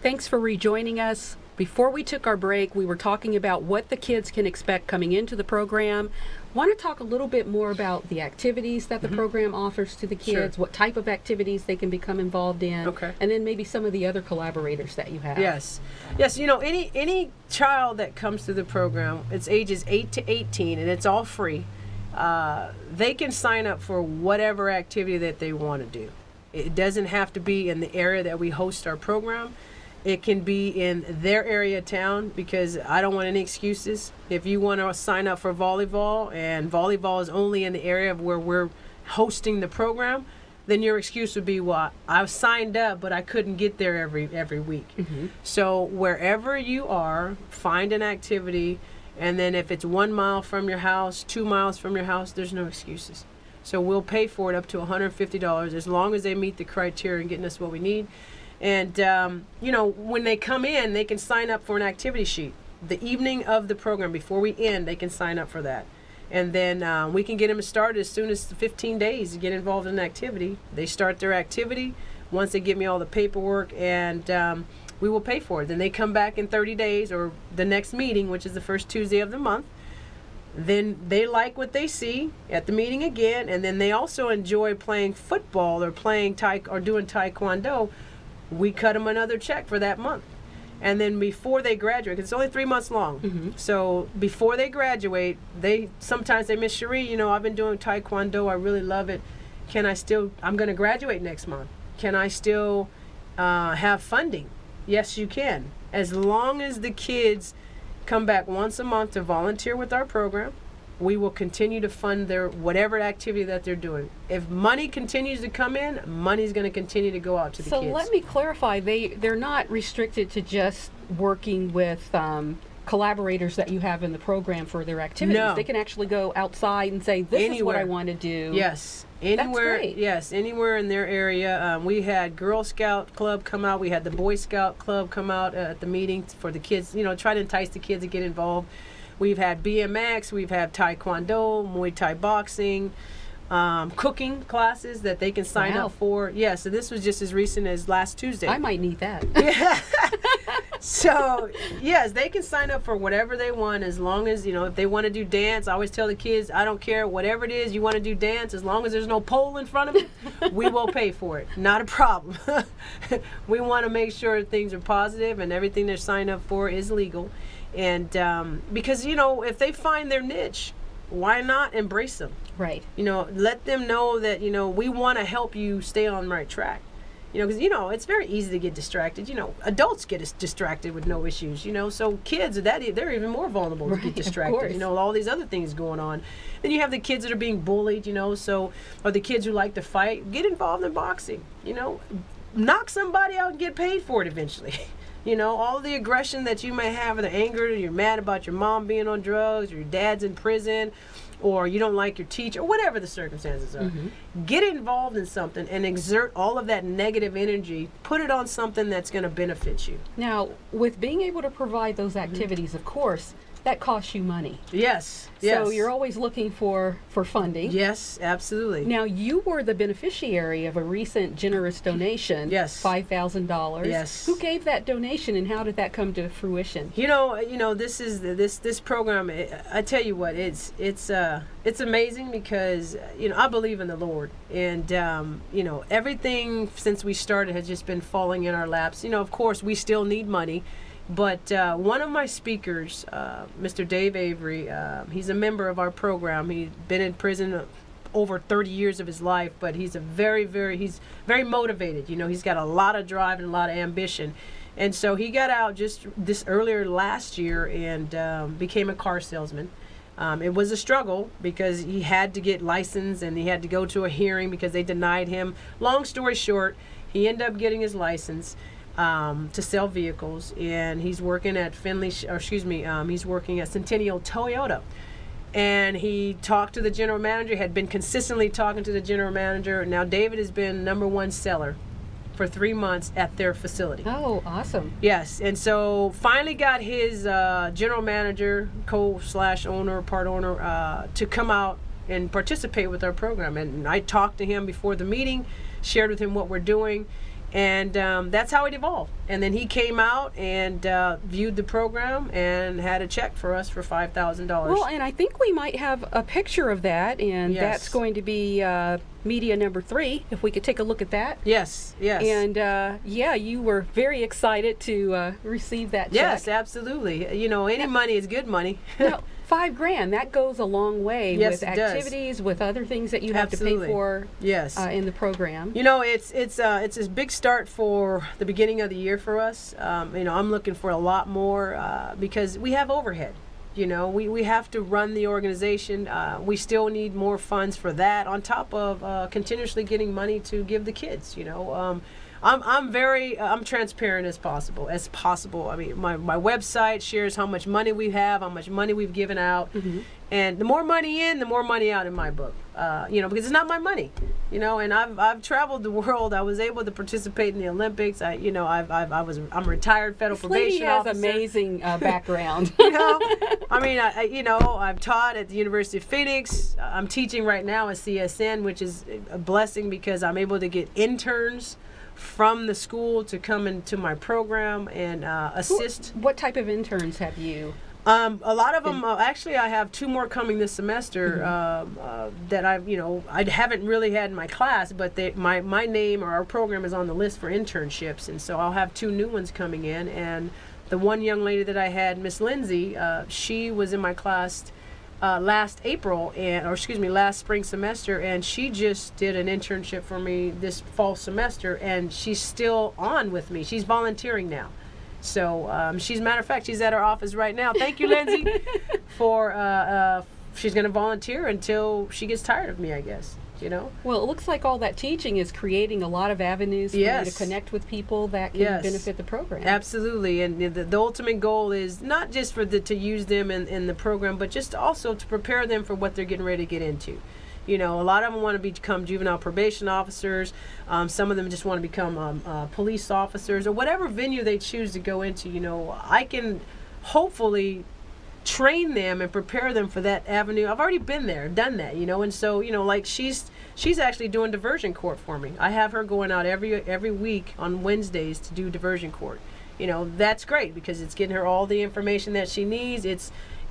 Thanks for rejoining us. Before we took our break, we were talking about what the kids can expect coming into the program. Want to talk a little bit more about the activities that the program offers to the kids, what type of activities they can become involved in, and then maybe some of the other collaborators that you have. Yes, you know, any child that comes through the program, it's ages 8 to 18, and it's all free. They can sign up for whatever activity that they want to do. It doesn't have to be in the area that we host our program. It can be in their area of town, because I don't want any excuses. If you want to sign up for volleyball, and volleyball is only in the area of where we're hosting the program, then your excuse would be, well, I've signed up, but I couldn't get there every week. So wherever you are, find an activity, and then if it's 1 mile from your house, 2 miles from your house, there's no excuses. So we'll pay for it up to $150 as long as they meet the criteria and getting us what we need. And, you know, when they come in, they can sign up for an activity sheet. The evening of the program, before we end, they can sign up for that. And then we can get them started as soon as 15 days to get involved in an activity. They start their activity once they give me all the paperwork, and we will pay for it. Then they come back in 30 days or the next meeting, which is the first Tuesday of the month. Then they like what they see at the meeting again, and then they also enjoy playing football or playing or doing taekwondo. We cut them another check for that month. And then before they graduate, 'cause it's only 3 months long, so before they graduate, sometimes they Miss Cherie, you know, I've been doing taekwondo, I really love it. I'm going to graduate next month. Can I still have funding? Yes, you can. As long as the kids come back once a month to volunteer with our program, we will continue to fund their whatever activity that they're doing. If money continues to come in, money's going to continue to go out to the kids. So let me clarify, they're not restricted to just working with collaborators that you have in the program for their activities. No. They can actually go outside and say, this is what I want to do. Yes. Anywhere. That's great. Yes, anywhere in their area. We had Girl Scout Club come out. We had the Boy Scout Club come out at the meeting for the kids, you know, try to entice the kids to get involved. We've had BMX, we've had Taekwondo, Muay Thai boxing, cooking classes that they can sign up for. Yeah, so this was just as recent as last Tuesday. I might need that. Yeah. So, yes, they can sign up for whatever they want, as long as, you know, if they want to do dance. I always tell the kids, I don't care, whatever it is you want to do dance, as long as there's no pole in front of it, we will pay for it. Not a problem. We want to make sure things are positive and everything they're signed up for is legal. And because, you know, if they find their niche, why not embrace them? Right. You know, let them know that, you know, we want to help you stay on the right track. You know, because, you know, it's very easy to get distracted. You know, adults get distracted with no issues, you know. So kids, they're even more vulnerable to get distracted. You know, all these other things going on. Then you have the kids that are being bullied, you know, or the kids who like to fight. Get involved in boxing, you know. Knock somebody out and get paid for it eventually. You know, all the aggression that you may have, or the anger, you're mad about your mom being on drugs, or your dad's in prison, or you don't like your teacher, or whatever the circumstances are. Get involved in something and exert all of that negative energy. Put it on something that's going to benefit you. Now, with being able to provide those activities, of course, that costs you money. Yes. So you're always looking for funding. Yes, absolutely. Now, you were the beneficiary of a recent generous donation. Yes. $5,000. Yes. Who gave that donation, and how did that come to fruition? You know, this is this program. I tell you what, it's amazing because, you know, I believe in the Lord, and you know, everything since we started has just been falling in our laps. You know, of course, we still need money. But one of my speakers, Mr. Dave Avery, he's a member of our program. He's been in prison over 30 years of his life, but he's very motivated. You know, he's got a lot of drive and a lot of ambition. And so he got out just this earlier last year and became a car salesman. It was a struggle because he had to get licensed and he had to go to a hearing because they denied him. Long story short, he ended up getting his license to sell vehicles, and he's working at he's working at Centennial Toyota. And he talked to the general manager, had been consistently talking to the general manager. Now David has been #1 seller for 3 months at their facility. Oh, awesome. Yes, and so finally got his general manager, co/owner, part owner, to come out and participate with our program. And I talked to him before the meeting, shared with him what we're doing. And that's how it evolved. And then he came out and viewed the program and had a check for us for $5,000. Well, and I think we might have a picture of that, and Yes. that's going to be media number 3, if we could take a look at that. Yes, yes. And yeah, you were very excited to receive that check. Yes, absolutely. You know, any money is good money. Now, $5,000, that goes a long way Yes, with it does. activities, with other things that you have to Absolutely. pay for Yes. in the program. You know, it's a big start for the beginning of the year for us. You know, I'm looking for a lot more because we have overhead. You know, we have to run the organization. We still need more funds for that on top of continuously getting money to give the kids. You know, I'm transparent as possible. I mean, my website shares how much money we have, how much money we've given out, and the more money in, the more money out in my book. You know, because it's not my money. You know, and I've traveled the world. I was able to participate in the Olympics. I'm a retired federal This lady probation has officer. amazing background. You know, I mean, I've taught at the University of Phoenix. I'm teaching right now at CSN, which is a blessing because I'm able to get interns from the school to come into my program and assist. What type of interns have you? A lot of them, actually, I have 2 more coming this semester that I haven't really had in my class, but my name or our program is on the list for internships, and so I'll have 2 new ones coming in. And the one young lady that I had, Miss Lindsay, she was in my class last spring semester, and she just did an internship for me this fall semester, and she's still on with me. She's volunteering now. So she's, matter of fact, she's at our office right now. Thank you, Lindsay, for she's going to volunteer until she gets tired of me, I guess. You know. Well, it looks like all that teaching is creating a lot of avenues for you Yes. to connect with people that can Yes. benefit the program. Absolutely, and the ultimate goal is not just to use them in the program, but just also to prepare them for what they're getting ready to get into. You know, a lot of them want to become juvenile probation officers. Some of them just want to become police officers or whatever venue they choose to go into. You know, I can hopefully train them and prepare them for that avenue. I've already been there, done that, you know, and so, you know, like she's actually doing diversion court for me. I have her going out every week on Wednesdays to do diversion court. You know, that's great because it's getting her all the information that she needs.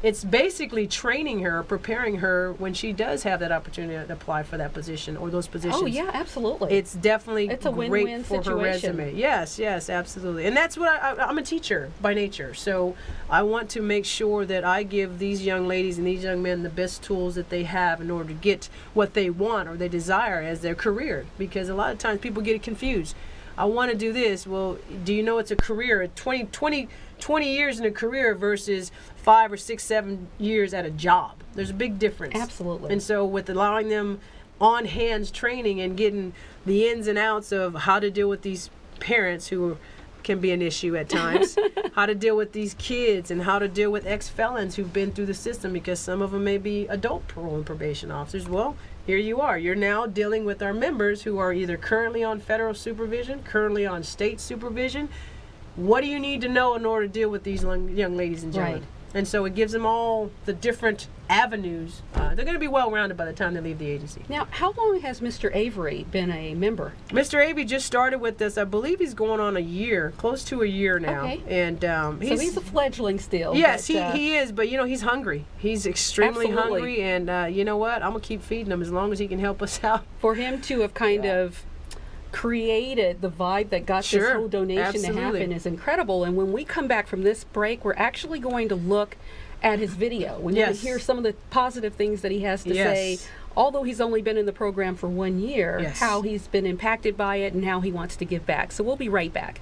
It's basically training her, preparing her when she does have that opportunity to apply for that position or those positions. Oh, yeah, absolutely. It's definitely It's a great win-win for her situation. resume. Yes, absolutely. And that's what I'm a teacher by nature. So I want to make sure that I give these young ladies and these young men the best tools that they have in order to get what they want or they desire as their career. Because a lot of times people get it confused. I want to do this. Well, do you know it's a career? 20 years in a career versus 5 or 6, 7 years at a job. There's a big difference. Absolutely. And so with allowing them on hands training and getting the ins and outs of how to deal with these parents who can be an issue at times, how to deal with these kids and how to deal with ex-felons who've been through the system because some of them may be adult parole and probation officers. Well, here you are. You're now dealing with our members who are either currently on federal supervision, currently on state supervision. What do you need to know in order to deal with these young ladies and gentlemen? Right. And so it gives them all the different avenues. They're going to be well-rounded by the time they leave the agency. Now, how long has Mr. Avery been a member? Mr. Avery just started with this. I believe he's going on a year, close to a year now. Okay. And So he's a fledgling still. yes, but, he is. But, you know, he's hungry. He's extremely Absolutely. hungry. And you know what? I'm going to keep feeding him as long as he can help us out. For him to have kind of created the vibe that got this Sure, whole donation absolutely. to happen is incredible. And when we come back from this break, we're actually going to look at his video. When you Yes. can hear some of the positive things that he has to Yes. say, although he's only been in the program for 1 year, Yes. how he's been impacted by it and how he wants to give back. So we'll be right back.